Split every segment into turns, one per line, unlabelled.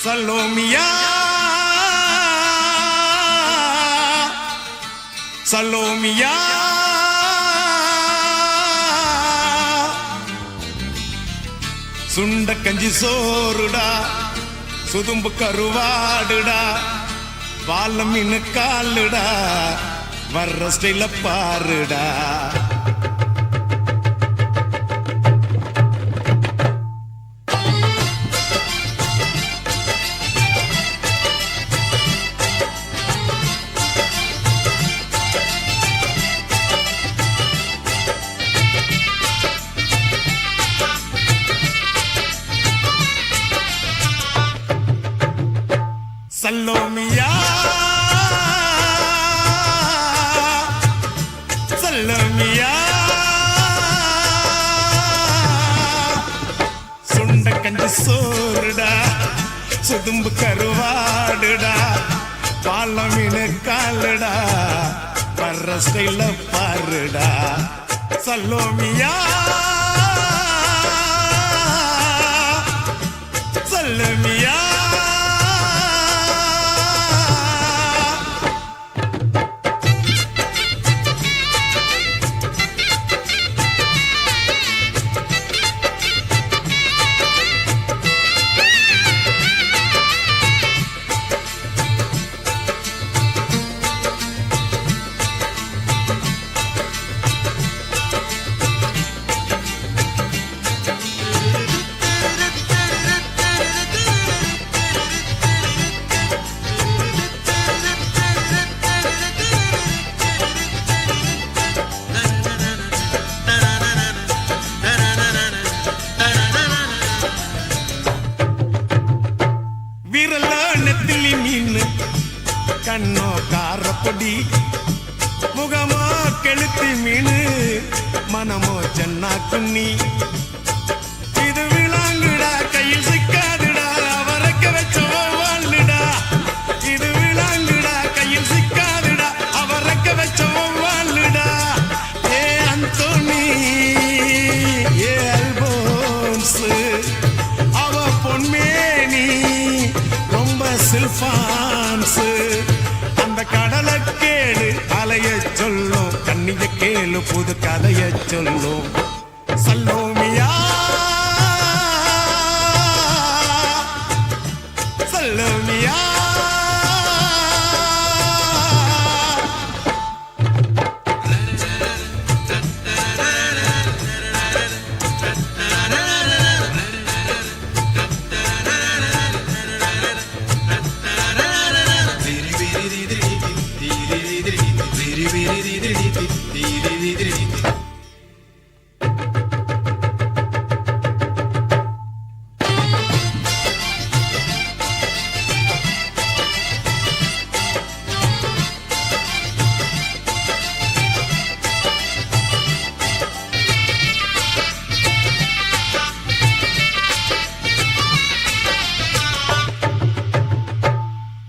சலோமியா சலோமியா சுண்ட கஞ்சி சோறுடா சுதும்பு கருவாடுடா பாலம் மீனு காலுடா வர்ற ஸ்டைல பாருடா சலோமியா சலோமியா சுண்ட கஞ்சி சோறுடா சுதும்பு கருவாடுடா பாலம் மீனு காலுடா வர்ற ஸ்டைல பாருடா சலோமியா சலோமியா கண்ணோ காரப்பொடி முகமோ கெளுத்தி மீனு மனமோ சென்னா குன்னி இது விளாங்குடா கையில் சிக்காதுடா அவரக்க வச்ச வாழ்டா இது விளாங்குடா கையில் சிக்காதுடா அவரக்க வச்ச வாழ்டா ஏ அந்தோனி ஏ அல்போன்ஸ் அவ பொன்மேனி ரொம்ப சில்பான்ஸ் கடலை கேளு அலைய சொல்லும் கண்ணிய கேளு புது கதைய சொல்லும் சலோமியா சலோமியா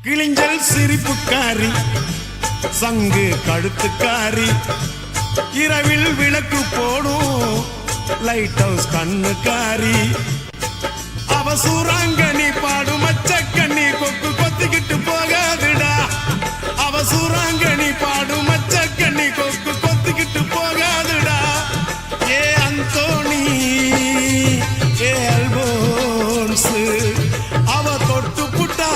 கிழிஞ்சல் சிரிப்புக்காரி சங்கு கழுத்துக்காரி இரவில் விளக்கு போடும் லைட் ஹவுஸ் கண்ணுக்காரி அவ சூறாங்கண்ணி பாடும் மச்சக்கண்ணி கொக்கு கொத்திக்கிட்டு போகாதுடா அவ சூறாங்கண்ணி பாடும் மச்சக்கண்ணி கொக்கு கொத்திக்கிட்டு போகாதுடா ஏ அந்தோனி ஏ அல்போன்ஸ் அவ தொட்டு புட்டா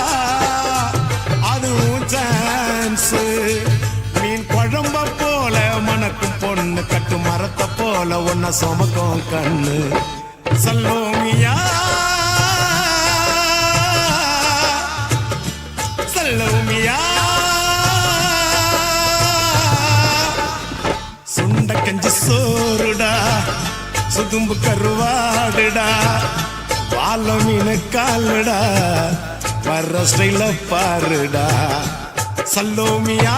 மீன் குழம்ப போல மணக்கும் பொண்ணு கட்டு மரத்தை போல ஒன்ன சுமக்கும் கண்ணு சலோமியா சலோமியா சுண்ட கஞ்சி சோறுடா சுதும்பு கருவாடுடா பாலம் மீனு காலுடா வர்ற ஸ்டைல பாருடா சலோமியா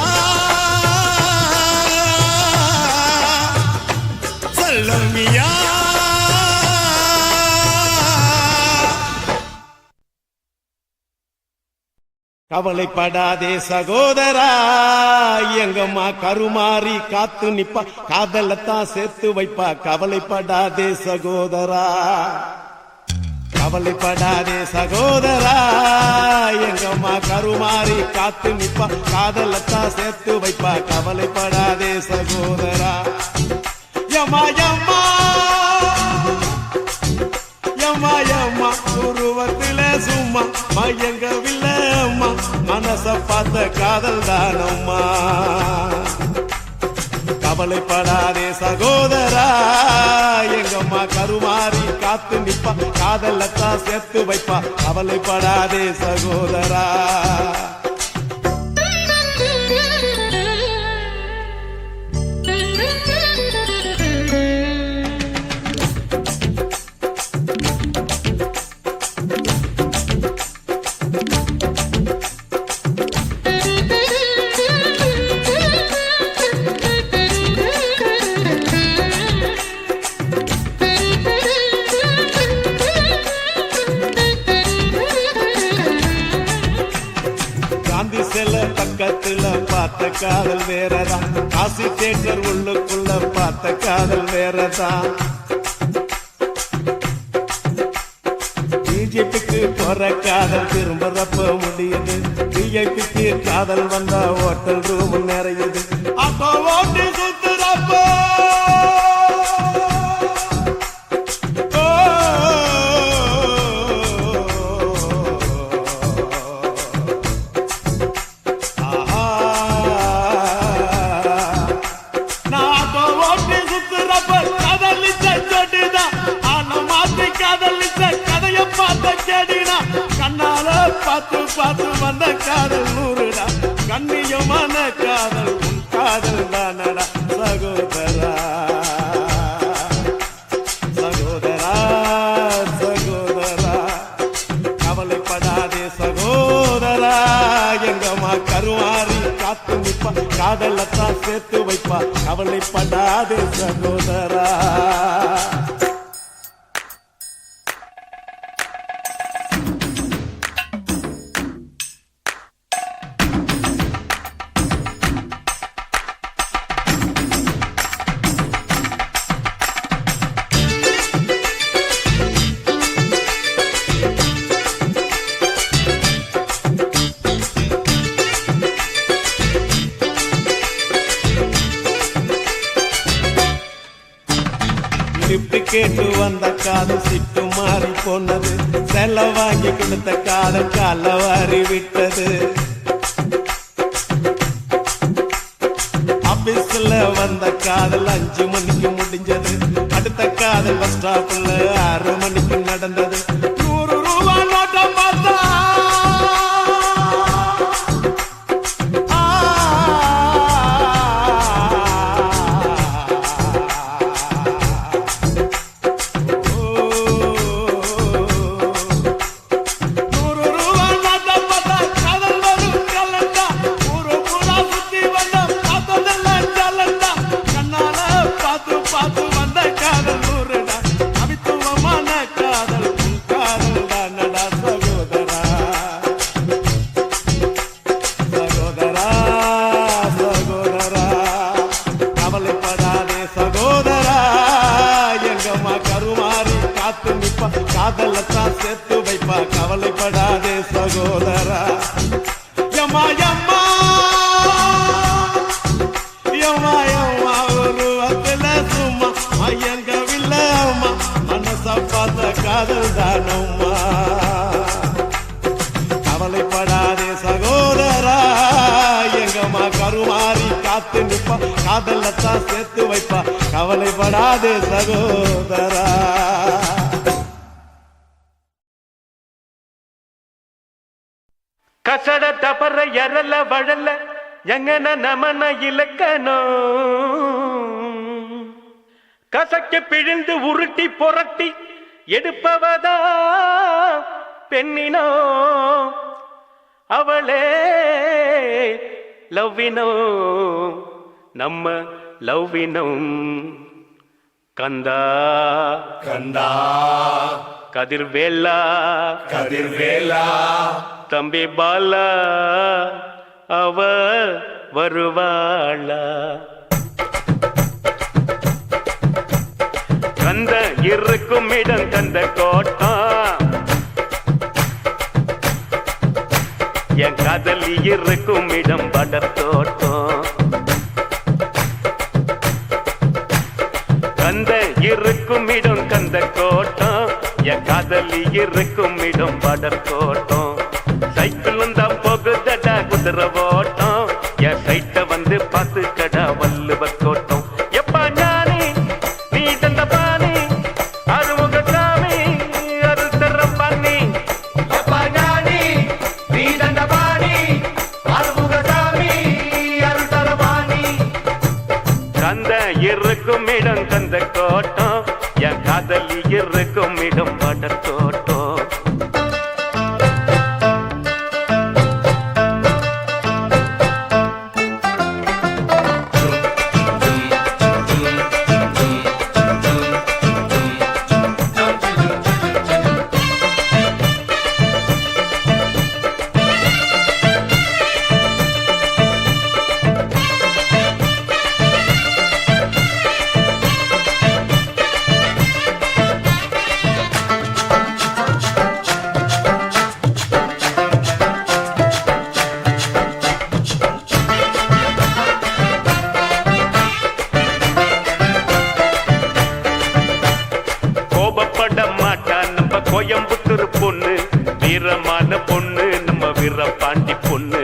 சலோமியா கவலைப்படாதே சகோதரா எங்கம்மா கருமாறி காத்து நிப்பா காதலத்தான் சேர்த்து வைப்பா கவலைப்படாதே சகோதரா கவலைப்படாதே சகோதரா எங்கம்மா கருமாறி காத்து நிப்பா காதலத்தான் சேர்த்து வைப்பா கவலைப்படாதே சகோதரா யம்மா யம்மா யம்மா யம்மா உருவத்தில சும்மா மயங்கவில்லை அம்மா மனச பார்த்த காதல் தானம்மா கவலைப்படாதே சகோதரா எங்கம்மா கருமாறி காத்து நிப்பா காதலத்தான் சேர்த்து வைப்பா கவலைப்படாதே சகோதரா பக்கத்துல பார்த்த காதல் வேறதான் காசி தேட்டர் உள்ளுக்குள்ள பார்த்த காதல் வேறதான் பிஜேபிக்கு போற காதல் திரும்புறப்ப முடியுது பிஜேபிக்கு காதல் வந்தா ஹோட்டல் ரூம் நிறையுது அப்போ ஓட்டி சுத்துறப்போ பார்த்து பார்த்து வந்த காதல் நூறுடா கண்ணியமான காதல் உன் காதல் தானடா சகோதரா சகோதரா சகோதரா கவலைப்படாதே சகோதரா எங்கம்மா கருமாறி காத்து நிப்பா காதலத்தான் சேர்த்து வைப்பா கவலைப்படாதே சகோதரா கேட்டு வந்த காதல் சிட்டு மாறி போனது செல்ல வாங்கி கொடுத்த காதல் கால வாரி விட்டது ஆபீஸ்ல வந்த காதல் 5 மணிக்கு முடிஞ்சது அடுத்த காதல் பஸ் ஸ்டாப்ல 6 மணிக்கு நடந்தது 100 ரூபாய் நோட்டம் பார்த்தா காதலத்தான் சேர்த்து வைப்பா கவலைப்படாதே சகோதரா யம்மா யம்மா யம்மா யம்மா உருவத்தில சும்மா மயங்கவில்லை அம்மா மனச பார்த்த காதல் தானம்மா கவலைப்படாதே சகோதரா எங்கம்மா கருமாறி காத்து நிப்பா காதலத்தான் சேர்த்து வைப்பா கவலைப்படாதே சகோதரா
கசட தபர எரல வழல எங்கன நமன இலக்கணோ கசக்க பிழிந்து உருட்டி புரட்டி எடுப்பவதா பெண்ணினோ அவளே லவ்வினோ நம்ம லவ்வினம் கந்தா
கந்தா
கதிர்வேலா
கதிர்வேலா
தம்பி பாலா அவ வருவாளா கந்த இருக்கும் இடம் கந்த கோட்டம் காதலி இருக்கும் இடம் படத்தோட்டம். கந்த இருக்கும் இடம் கந்த கோட்டம், என் காதலி இருக்கும் இடம் படத்தோட்டம். சைக்கிள் தான் போகுதடா குதிரை ஓட்டம், என் சைட்ட வந்து பார்த்து கடா வள்ளுவர் கோட்டம். எப்பா ஞானி நீ தந்த பாணி அருமுக சாமி அருத்தர பண்ணி.
எப்பா ஞானி நீ தந்த பாணி அருமுக சாமி அருள்தரபாணி.
கந்த இருக்கும் இடம் கந்த கோட்டம், என் காதலி இருக்கும் இடம் படத்தோட்டம். கோபப்பட மாட்டா நம்ம கோயம்புத்தூர் பொண்ணு, வீரமான பொண்ணு நம்ம வீரபாண்டி பொண்ணு.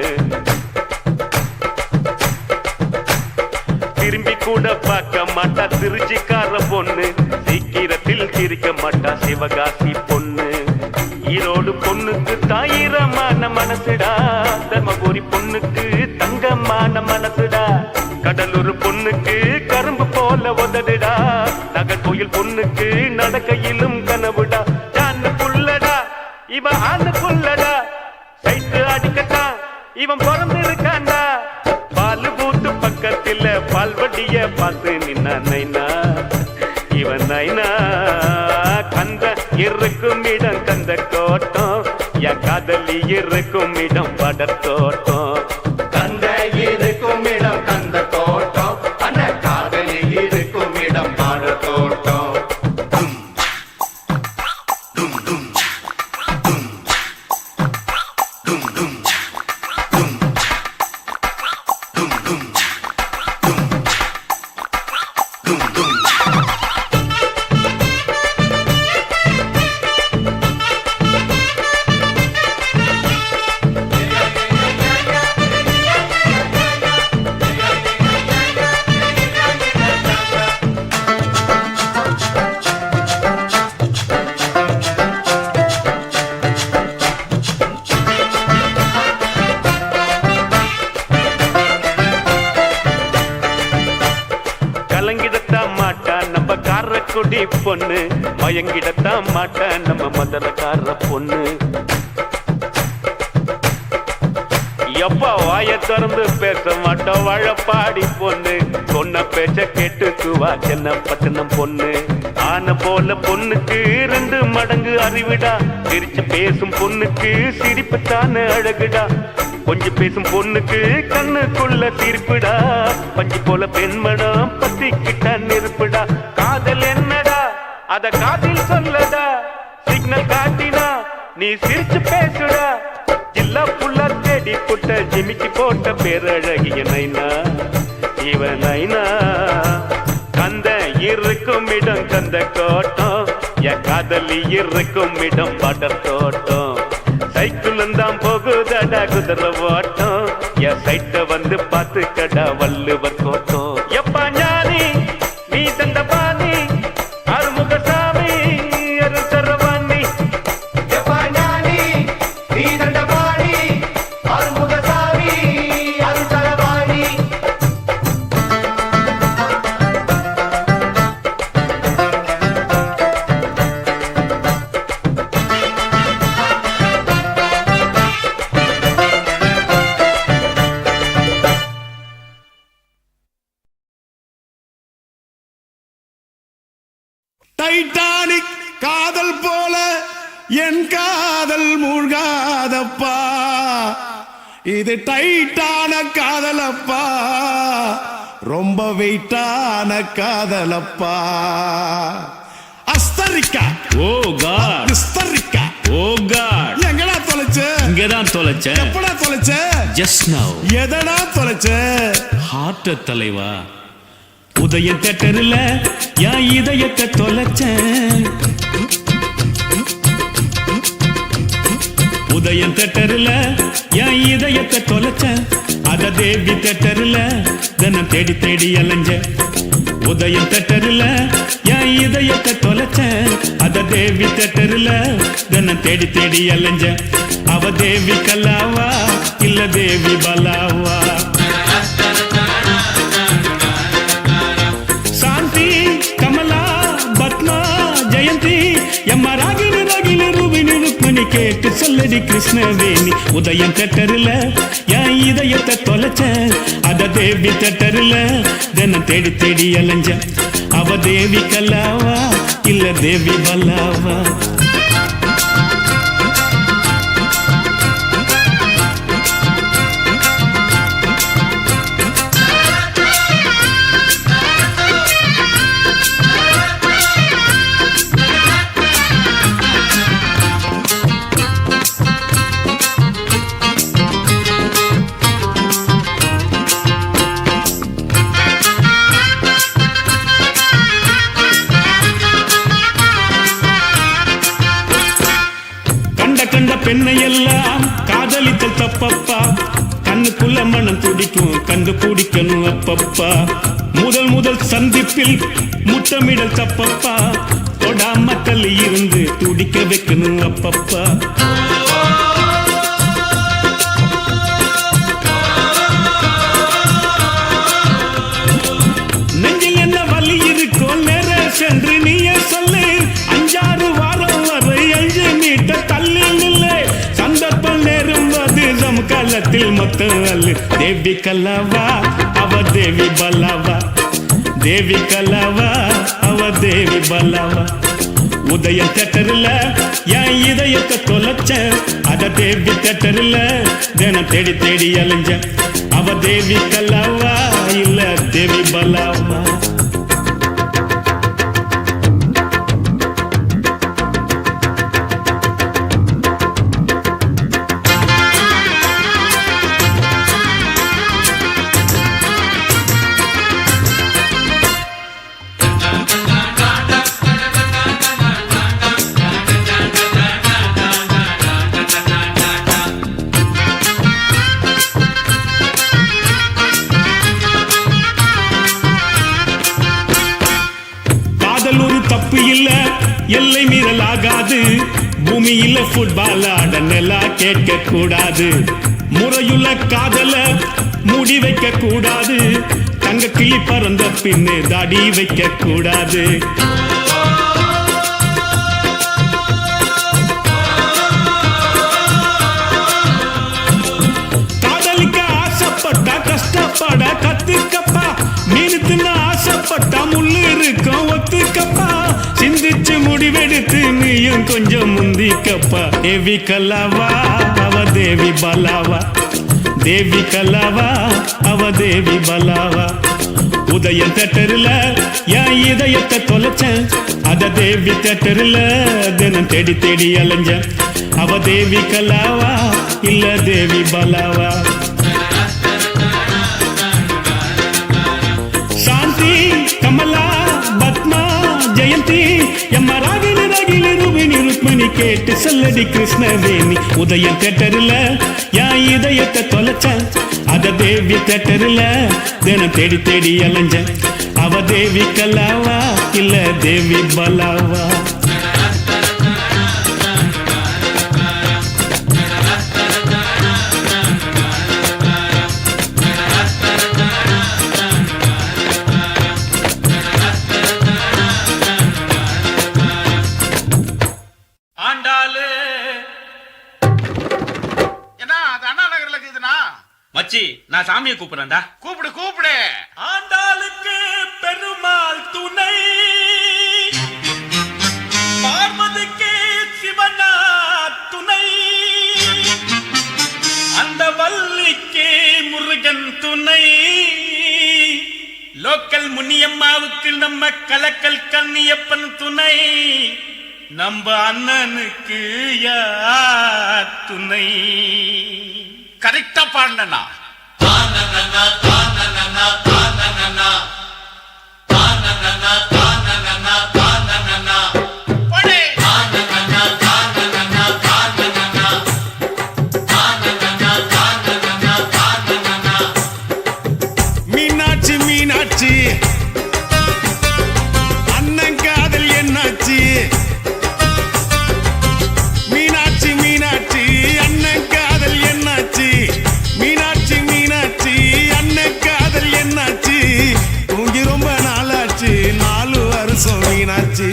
திரும்பி கூட பார்க்க மாட்டா திருச்சிக்கார பொண்ணு, சீக்கிரத்தில் சிரிக்க மாட்டா சிவகாசி பொண்ணு. ஈரோடு பொண்ணுக்கு தாயிரமான மனசுடா, தர்மபுரி பொண்ணுக்கு தங்கமான மனசுடா. கடலூர் பொண்ணுக்கு கரும்பு போல உதடுடா, நகர்கோயில் பொண்ணுக்கு நடக்கையிலும் கனவுடா. ஜான்னு புள்ளடா இவன் ஆண்டு புள்ளடா, சைட்டு அடிக்கட்டான் இவன் பிறந்து இருக்காண்டா. பால் பூத்து பக்கத்தில் பால்வடிய பார்த்து நின்னா நைனா இவன் நைனா. கந்த இருக்கும் இடம் கந்த கோட்டம், என் காதலி இருக்கும் இடம் படத்தோட்டம்.
கந்த இருக்கும் இடம் கந்த தோட்டம், அந்த காதலி இருக்கும் இடம் பாட தோட்டம்.
கலங்கிடத்தான் மாட்டா நம்ம காரக்குடி பொண்ணு, மயங்கிடத்தான் மாட்டா நம்ம மதுரக்கார பொண்ணு. எப்பா வாய திறந்து பேச மாட்டோம் வாழப்பாடி பொண்ணு, சொன்ன பேச்ச கேட்டுக்குவா சென்ன பட்டணம் பொண்ணு. ஆன போல பொண்ணுக்கு 2 மடங்கு அறிவிடா, சிரிச்சு பேசும் பொண்ணுக்கு சிரிப்பு தானே அழகுடா. கொஞ்சம் பேசும் பொண்ணுக்கு கண்ணுக்குள்ள தீர்ப்புடா, பஞ்சு போல பெண்மடம் பத்திக்கிட்ட நெருப்புடா. காதல் என்னடா அத காதில் சொல்லடா, சிக்னல் காட்டினா நீ சிரிச்சு பேசுடா. ஜில்லா புள்ள தேடி புட்ட ஜிமிக்கி போட்ட பேரழகிய நைனா இவன் நைனா. கந்த இருக்கும் இடம் கந்த கோட்டம், என் காதலி இருக்கும் இடம் படத்தோட்டம். சைக்கிள் தான் போகுதடா குதிரை ஓட்டம், என் சைட்ட வந்து பார்த்து கடா வள்ளுவர் கோட்டம். எப்பா ஞானி நீ தந்த பாணி அருமுக சாமி அருள்தரவாணி.
எப்பா ஞானி நீ தந்த பாணி அருமுக சாமி அருள்தரபாணி.
டைட்டானிக் காதல் போல என் காதல் மூழ்காதப்பா, இது டைட்டான காதலப்பா, ரொம்ப வெயிட்டான காதலப்பா. அஸ்தரிக்கா
ஓ காட்
விஸ்தரிக்கா
ஓ காட்
எங்கடா தொலைச்சு
இங்கதான் தொலைச்சேன்.
எப்படா தொலைச்ச?
Just now.
எதடா தொலைச்ச?
ஹார்ட் தலைவா. உதய தேட்டர்ல என் இதயத்தை தொலைச்சேன். உதயம் தேட்டர்ல என் இதயத்தை தொலைச்சேன். அத தேவி தேட்டர்ல தினம் தேடி தேடி அலைஞ்ச. உதயம் தேட்டர்ல என் இதயத்தை தொலைச்சேன். அத தேவி தேட்டர்ல தினம் தேடி தேடி அலைஞ்ச. அவ தேவி கல்லாவா இல்ல தேவி பலாவா? சாந்தி, கமலா, பத்மா, ஜெயந்தி, எம்மா ராகினி ராகினி ரூபினி ருக்மிணி கேட்டு சொல்லடி கிருஷ்ணவேணி. உதயம் தேட்டர்ல என் இதயத்தை தொலைச்சேன். அத தேவி தேட்டர்ல தினம் தேடி தேடி அலைஞ்ச. அவ தேவி கல்லாவா இல்ல தேவி பல்லாவா? கண்ட பெண்ணை எல்லாம் காதலித்தல் தப்பப்பா. கண்ணுக்குள்ள மனம் துடிக்கும் கண்டு பிடிக்கணும் அப்பப்பா. முதல் சந்திப்பில் முத்தமிடல் தப்பப்பா. தொடாம தள்ளி இருந்து துடிக்க வைக்கணும் அப்பப்பா. நெஞ்சில் என்ன வலி இருக்கோ நேர சென்று நீயே சொல்லு. 5-6 வாரம் வரை 5 மீட்டர் தள்ளி நில்லை. சந்தர்ப்பம் நேரும்போது சமகாலத்தில் மொத்தம் அல்லு. தேவி கல்லாவா அவ தேவி பல்லாவா? தேவி கல்லாவா அவ தேவி பல்லாவா? உதயம் தேட்டர்ல என் இதயத்தை தொலைச்சேன். அத தேவி தேட்டர்ல தினம் தேடி தேடி அலைஞ்ச. அவ தேவி கல்லாவா இல்ல தேவி பல்லாவா? தப்பு இல்ல எல்லை மீறல் ஆகாது. பூமியில ஃபுட்பால் ஆட நிலா கேட்க கூடாது. முறையுள்ள காதல முடி வைக்க கூடாது. தங்க கிளி பறந்த பின்னு தாடி வைக்க கூடாது. காதலிக்க ஆசைப்பட்டா கஷ்டப்பட கத்துக்கப்பா. மீன் தின்ன ஆசைப்பட்டா முள்ளு இருக்கும் ஒத்துக்கப்பா. சிந்திச்சு முடிவெடுத்து நீயும் கொஞ்சம் முந்திக்கப்பா. தேவி கல்லாவா அவ தேவி பலாவா? தேவி கல்லாவா அவ தேவி பலாவா? உதயம் தேட்டர்ல என் இதயத்தை தொலைச்சேன். அத தேவி தேட்டர்ல தினம் தேடி தேடி அலைஞ்ச. அவ தேவி கல்லாவா இல்ல தேவி பலாவா? சாந்தி, கமலா, பத்மா, ஜெயந்தி, எம்மா ராகினி ராகினி ரூபினி ருக்மிணி கேட்டு சொல்லடி கிருஷ்ணவேணி. உதயம் தேட்டர்ல என் இதயத்தை தொலைச்சேன். அத தேவி தேட்டர்ல தினம் தேடி தேடி அலைஞ்ச. அவ தேவி கல்லாவா இல்ல தேவி பலாவா?
மச்சி, நான் சாமியை கூப்பிடுறேன்டா.
கூப்பிடு கூப்பிடு.
ஆண்டாளுக்கு பெருமாள் துணை, பார்வதிக்கு சிவனா துணை, அந்த வள்ளிக்கு முருகன் துணை, லோக்கல் முனியம்மாவுக்கு நம்ம கலக்கல் கண்ணியப்பன் துணை, நம்ம அண்ணனுக்கு யார் துணை? கரெக்டா பாடினா
மீனாட்சி மீனாட்சி அண்ணன் காதல் என்னாச்சு? மீனாட்சி மீனாட்சி அண்ணன் காதல் என்னாச்சு? மீனாட்சி மீனாட்சி அண்ணன் காதல் என்னாச்சு? தூங்கி ரொம்ப நாளாச்சு, 4 வருஷம் மீனாட்சி.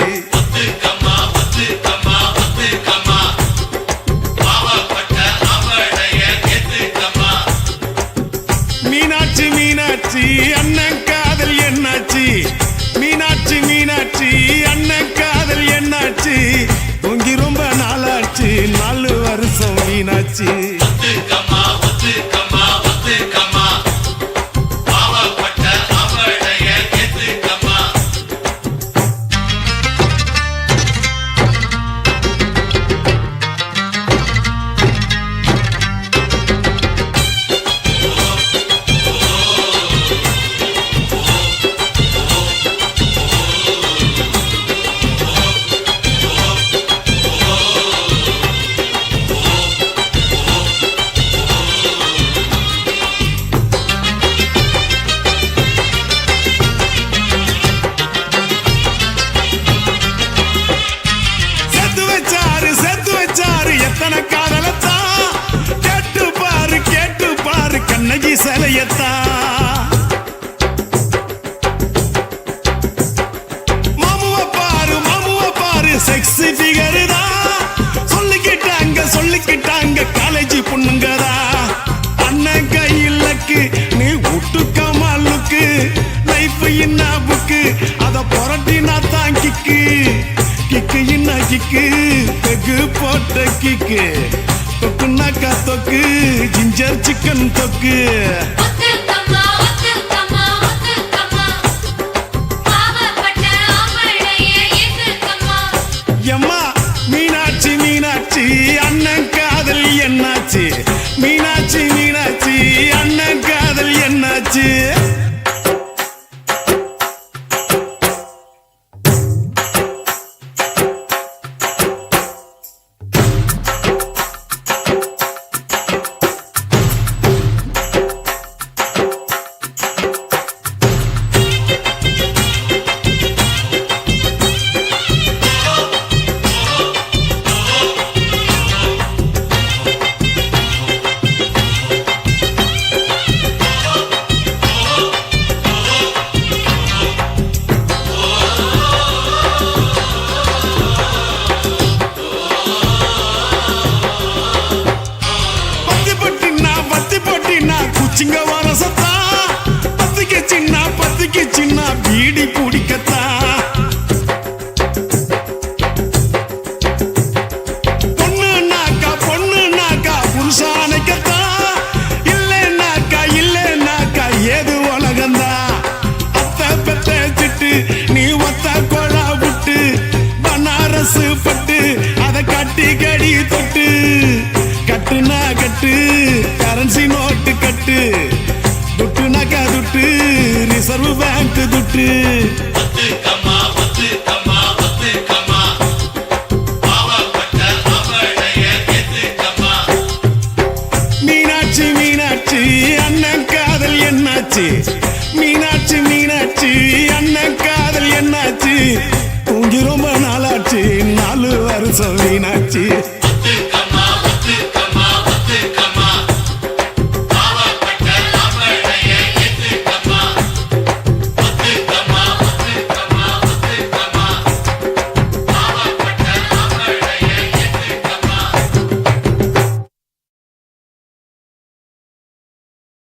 மீனாட்சி மீனாட்சி அண்ணன் காதல் என்னாச்சு? மீனாட்சி மீனாட்சி அண்ணன் காதல் என்னாச்சு? தூங்கி ரொம்ப நாளாச்சு, 4 வருஷம் மீனாட்சி. சேர்த்து வச்சாரு எத்தனை காதலத்தான், கேட்டு பாரு கண்ணகி சிலையத்தான். மாமுவ பாரு செக்ஸி ஃபிகர் தான், சொல்லிக்கிட்டாங்க காலேஜ் பொண்ணுங்கதா. அண்ணன் கையிலக்கு நீ விட்டுக்கமா லுக்கு, லைஃப் என்ன புக்கு, அத புரட்டினா தான் கிக்கு என்ன கிக்கு, பெகு போட்ட கிக்கு, தொக்குனாக்கா தொக்கு, ஜிஞ்சர் சிக்கன் தொக்கு. எம்மா மீனாட்சி மீனாட்சி அண்ணன் காதல் என்னாச்சு? மீனாட்சி மீனாட்சி அண்ணன் காதல் என்னாச்சு? சிங்க வரசத்தா பத்திக்கு சின்ன பீடி பிடிக்கத்தா. பொண்ணுனாக்கா புருஷானைக்கத்தா, இல்லைனாக்கா ஏது உலகந்தா. அத்த பெத்த சிட்டு நீ ஒத்த கொழா விட்டு, பனாரசு பட்டு அத கட்டி கடி தொட்டு, கட்டுனா கட்டு கரன்சி நோட்டு கட்டு, துட்டுனாக்கா துட்டு ரிசர்வ் பேங்க் துட்டு. மீனாட்சி மீனாட்சி அண்ணன் காதல் என்னாச்சு? மீனாட்சி மீனாட்சி அண்ணன் காதல் என்னாச்சு? தூங்கி ரொம்ப நாளாச்சு, 4 வருஷம் மீனாட்சி.